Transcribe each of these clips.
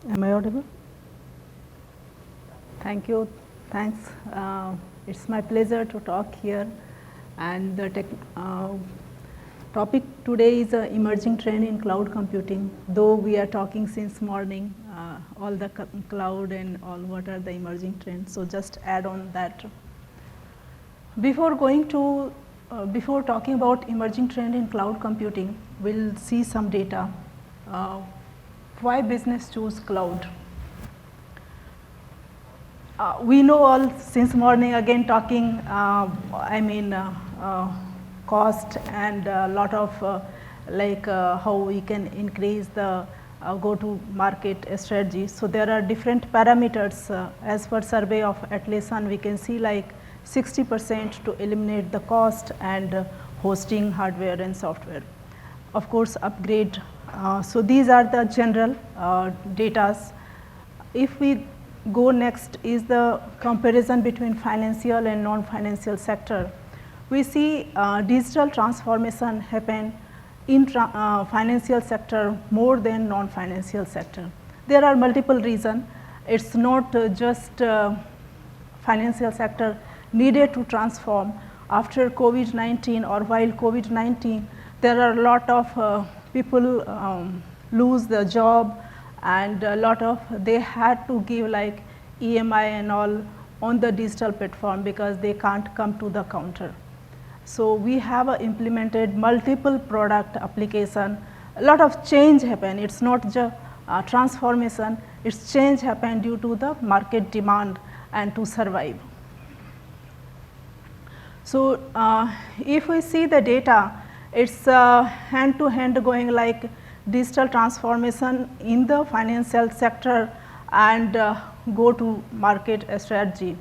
Am I audible? Thank you. Thanks. It's my pleasure to talk here. And the topic today is emerging trend in cloud computing. Though we are talking since morning, all the cloud and all what are the emerging trends. So just add on that. Before talking about emerging trend in cloud computing, we'll see some data. Why business choose cloud? We know all since morning again talking, cost and a lot of how we can increase the go-to-market strategy. So there are different parameters as per survey of Atlassian. We can see like 60% to eliminate the cost and hosting hardware and software. Of course, upgrade. So these are the general datas. If we go next is the comparison between financial and non-financial sector. We see digital transformation happen in financial sector more than non-financial sector. There are multiple reasons. It's not just financial sector needed to transform. After COVID-19 or while COVID-19, there are a lot of people lose their job, and a lot of they had to give like EMI and all on the digital platform because they can't come to the counter. So we have implemented multiple product application. A lot of change happened. It's not just transformation. It's change happened due to the market demand and to survive. So if we see the data, it's hand to hand going like digital transformation in the financial sector and go to market strategy.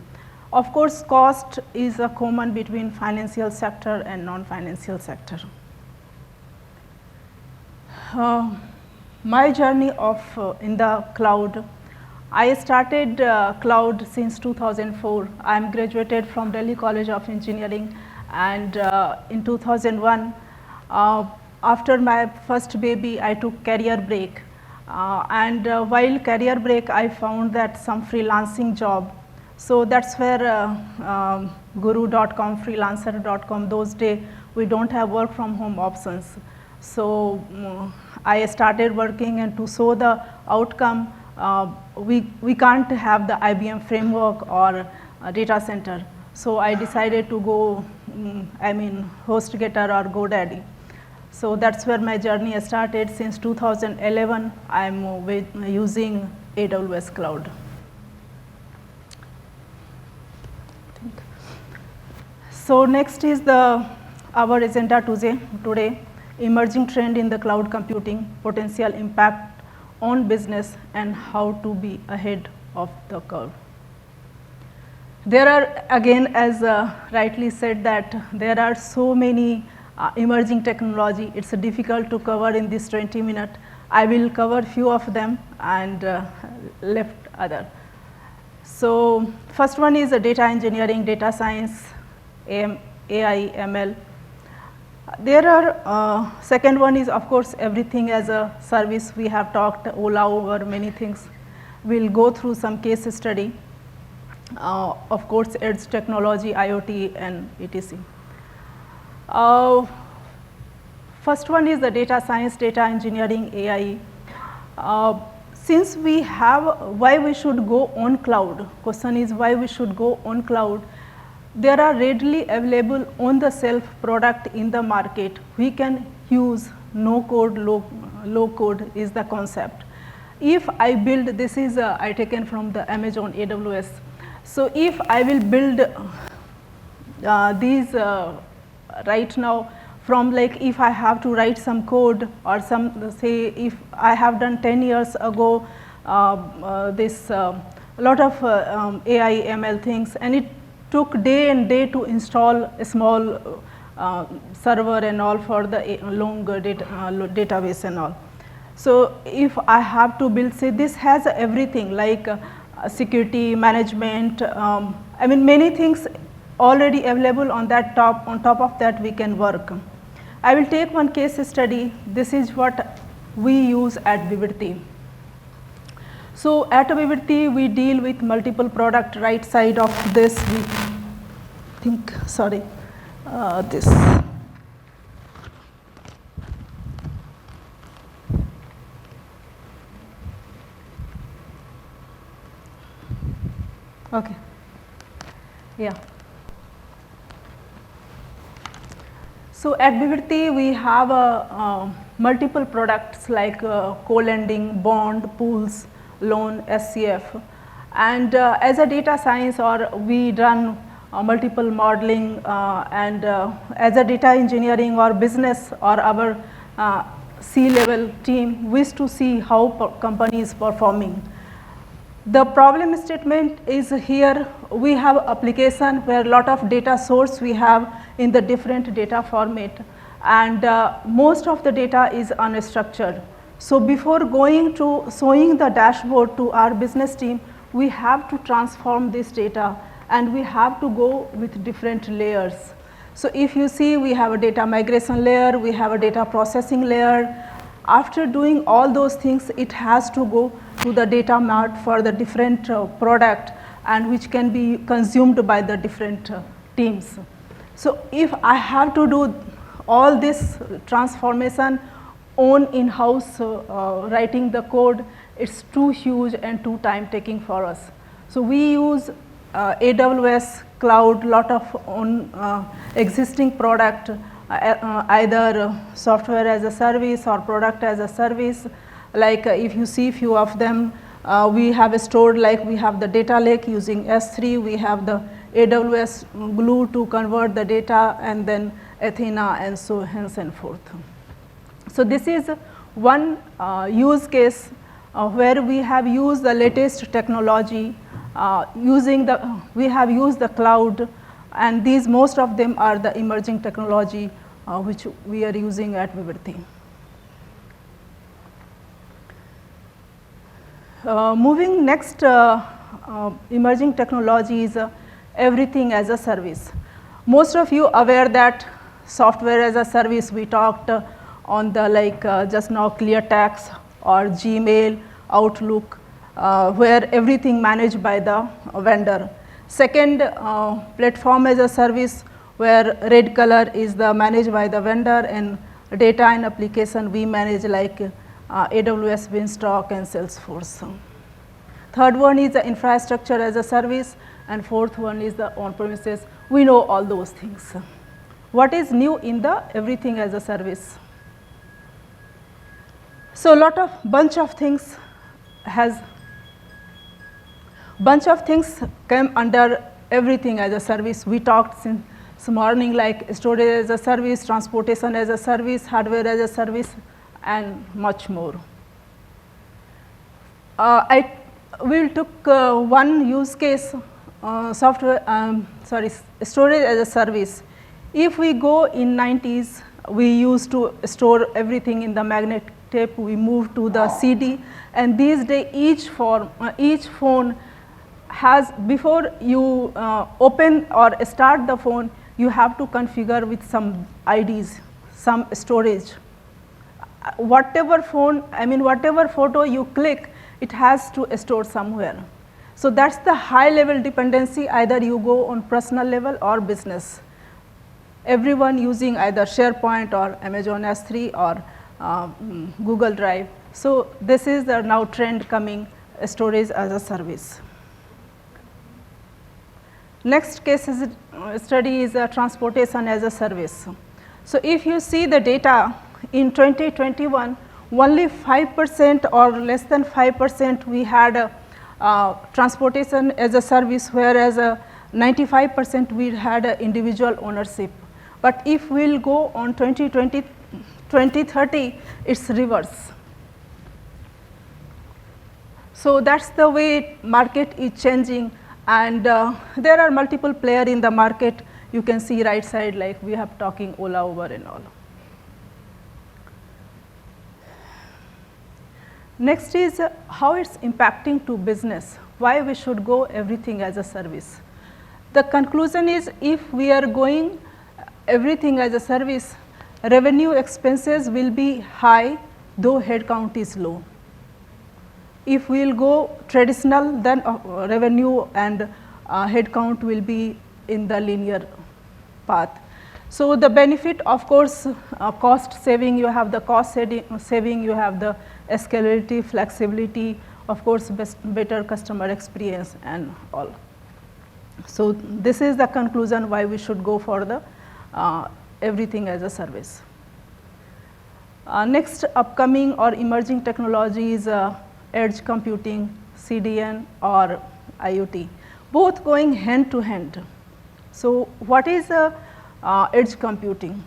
Of course, cost is a common between financial sector and non-financial sector. My journey of in the cloud, I started cloud since 2004. I am graduated from Delhi College of Engineering, and in 2001, after my first baby, I took career break. While career break, I found that some freelancing job. So that's where guru.com, freelancer.com, those days we don't have work from home options. So I started working, and to show the outcome, we can't have the IBM framework or data center. So I decided to go, HostGator or GoDaddy. So that's where my journey started. Since 2011, I'm using AWS Cloud. So next is our agenda today, emerging trend in the cloud computing, potential impact on business, and how to be ahead of the curve. There are, again, as rightly said, that there are so many emerging technology. It's difficult to cover in this 20 minutes. I will cover few of them and left other. So first one is data engineering, data science, AI, ML. There are, second one is of course everything as a service. We have talked Ola over many things. We'll go through some case study. Of course, edge technology, IoT, and etc. First one is the data science, data engineering, AI. Since we have, why we should go on cloud? Question is why we should go on cloud. There are readily available on the shelf product in the market. We can use no code, low code is the concept. If I build, this is I taken from the Amazon AWS. So if I will build these right now, from like if I have to write some code or some, say if I have done 10 years ago this lot of AI ML things, and it took day and day to install a small server and all for the long database and all. So if I have to build, say this has everything like security management, many things already available on that top. On top of that, we can work. I will take one case study. This is what we use at Vividity. So at Vivirti, we deal with multiple product. Right side of this, we think, sorry, this. Okay. Yeah. So at Vivirti, we have multiple products like co-lending, bond, pools, loan, SCF. And as a data science, or we run multiple modeling, and as a data engineering or business or our C-level team wish to see how company is performing. The problem statement is here. We have application where a lot of data source we have in the different data format, and most of the data is unstructured. So before going to showing the dashboard to our business team, we have to transform this data, and we have to go with different layers. So if you see, we have a data migration layer, we have a data processing layer. After doing all those things, it has to go to the data mart for the different product, and which can be consumed by the different teams. So if I have to do all this transformation own in-house writing the code, it's too huge and too time taking for us. So we use AWS cloud, lot of on existing product, either software as a service or product as a service. Like if you see few of them, we have stored, like we have the data lake using S3, we have the AWS Glue to convert the data, and then Athena, and so hence and forth. So this is one use case where we have used the latest technology, we have used the cloud, and these most of them are the emerging technology which we are using at Vivirti. Moving next, emerging technology is everything as a service. Most of you aware that software as a service, we talked on the just now ClearTax or Gmail, Outlook, where everything managed by the vendor. Second, platform as a service, where red color is the managed by the vendor, and data and application we manage like AWS Beanstalk and Salesforce. Third one is the infrastructure as a service, and fourth one is the on-premises. We know all those things. What is new in the everything as a service? So bunch of things came under everything as a service. We talked since morning, like storage as a service, transportation as a service, hardware as a service, and much more. I will took one use case, storage as a service. If we go in 90s, we used to store everything in the magnet tape. We moved to the CD, and these days each phone has, before you open or start the phone, you have to configure with some IDs, some storage. Whatever photo you click, it has to store somewhere. So that's the high level dependency, either you go on personal level or business. Everyone using either SharePoint or Amazon S3 or Google Drive. So this is the now trend coming, storage as a service. Next case study is transportation as a service. So if you see the data in 2021, only 5% or less than 5% we had transportation as a service, whereas 95% we had individual ownership. But if we'll go on 2030, it's reverse. So that's the way market is changing, and there are multiple players in the market. You can see right side, like we have talking Ola, Uber and all. Next is how it's impacting to business, why we should go everything as a service. The conclusion is, if we are going everything as a service, revenue expenses will be high, though headcount is low. If we will go traditional, then revenue and headcount will be in the linear path. So the benefit, of course, cost saving, you have the cost saving, you have the scalability, flexibility, of course, better customer experience and all. So this is the conclusion why we should go for the everything as a service. Next upcoming or emerging technology is edge computing, CDN or IoT, both going hand to hand. So what is edge computing?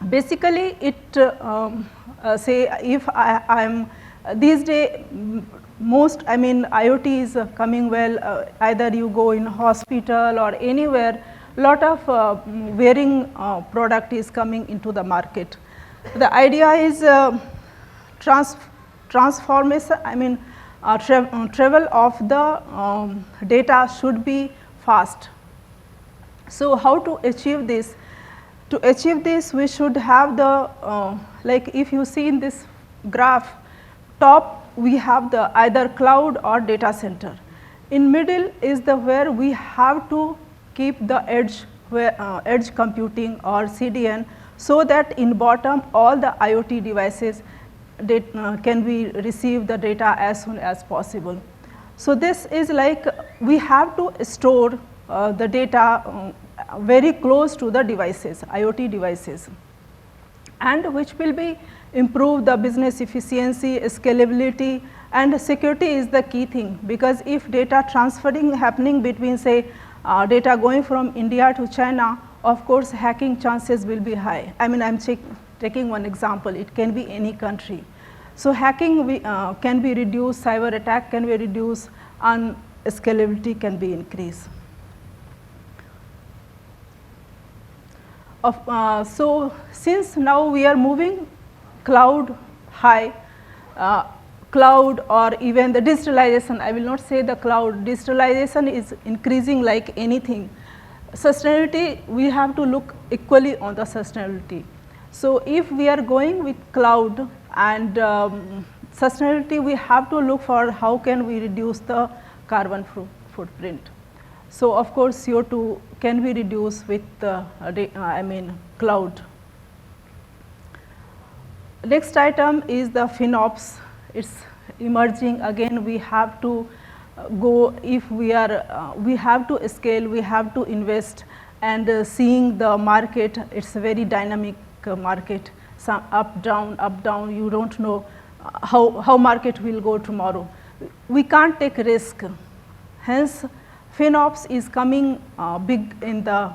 Basically it say if I am these days most, I mean IoT is coming well, either you go in hospital or anywhere, lot of wearing product is coming into the market. The idea is transformation, I mean travel of the data should be fast. So how to achieve this? To achieve this, we should have the like if you see in this graph, top we have the either cloud or data center. In middle is the where we have to keep the edge edge computing or CDN, so that in bottom all the IoT devices can be receive the data as soon as possible. So this is like we have to store the data very close to the devices, IoT devices, and which will be improve the business efficiency, scalability, and security is the key thing, because if data transferring happening between say data going from India to China, of course hacking chances will be high. I mean I am taking one example, it can be any country. So hacking can be reduced, cyber attack can be reduced, and scalability can be increased. So since now we are moving cloud high, cloud or even the digitalization, I will not say the cloud, digitalization is increasing like anything. Sustainability, we have to look equally on the sustainability. So if we are going with cloud and sustainability, we have to look for how can we reduce the carbon footprint. So of course CO2 can be reduced with I mean cloud. Next item is the FinOps. It's emerging again. We have to go, if we are we have to scale, we have to invest, and seeing the market, it's a very dynamic market, some up down, you don't know how market will go tomorrow. We can't take risk, hence FinOps is coming big in the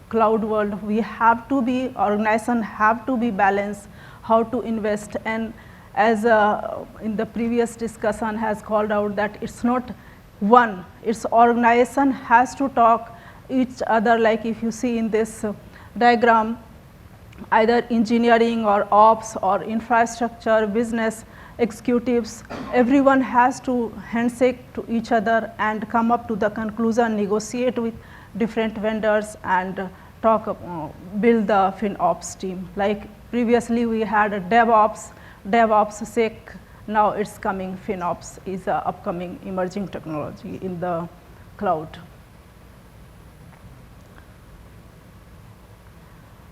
cloud world. We have to be, organization have to be balanced, how to invest, and as in the previous discussion has called out that it's not one, its organization has to talk each other, like if you see in this diagram, either engineering or ops or infrastructure, business executives, everyone has to handshake to each other and come up to the conclusion, negotiate with different vendors and talk, build the FinOps team. Like previously we had a DevOps, Sec, now it's coming, FinOps is a upcoming emerging technology in the cloud.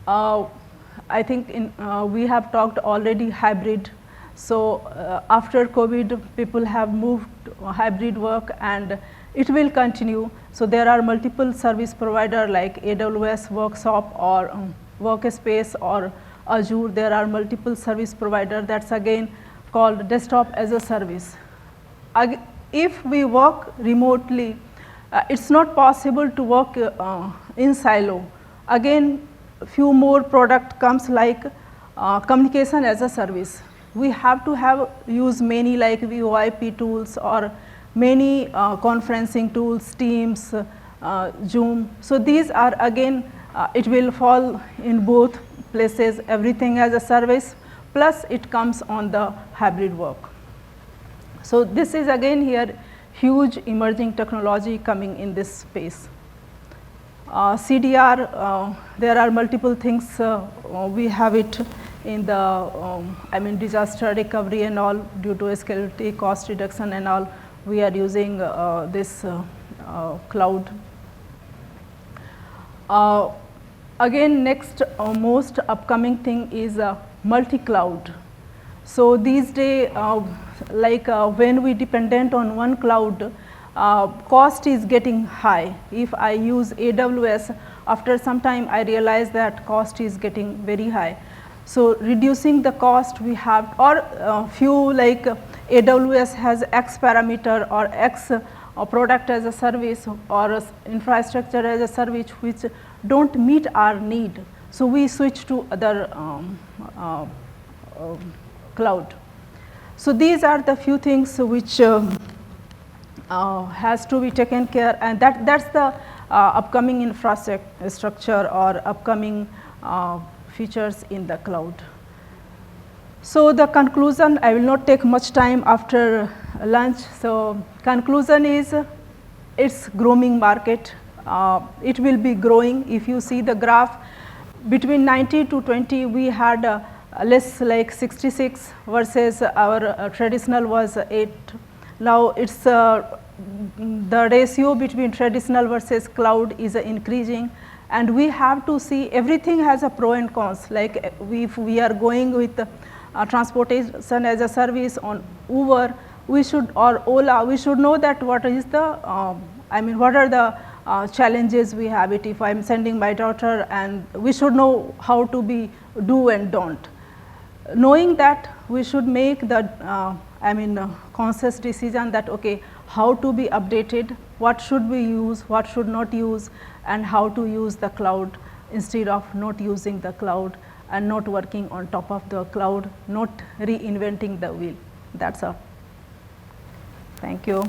I think we have talked already hybrid. So after COVID, people have moved hybrid work and it will continue. So there are multiple service providers like AWS Workshop or Workspace or Azure. There are multiple service providers, that's again called desktop as a service. If we work remotely, it's not possible to work in silo. Again, few more product comes like communication as a service. We have to use many like VoIP tools or many conferencing tools, Teams, Zoom. So these are again, it will fall in both places, everything as a service, plus it comes on the hybrid work. So this is again here huge emerging technology coming in this space. CDR, there are multiple things, we have it in the disaster recovery and all, due to scalability, cost reduction and all, we are using this cloud. Again, next most upcoming thing is multi-cloud. So these days, when we dependent on one cloud, cost is getting high. If I use AWS, after some time I realize that cost is getting very high. So reducing the cost we have, or few like AWS has X parameter or X product as a service or infrastructure as a service which don't meet our need. So we switch to other cloud. So these are the few things which has to be taken care, and that's the upcoming infrastructure or upcoming features in the cloud. So the conclusion, I will not take much time after lunch. So conclusion is, it's growing market. It will be growing. If you see the graph, between 90 to 20, we had less like 66 versus our traditional was 8. Now it's the ratio between traditional versus cloud is increasing, and we have to see everything has a pro and cons. Like if we are going with transportation as a service on Uber, we should, or Ola, we should know that what is the, what are the challenges we have it. If I am sending my daughter, and we should know how to be do and don't. Knowing that, we should make the conscious decision that okay, how to be updated, what should we use, what should not use, and how to use the cloud instead of not using the cloud and not working on top of the cloud, not reinventing the wheel. That's all. Thank you.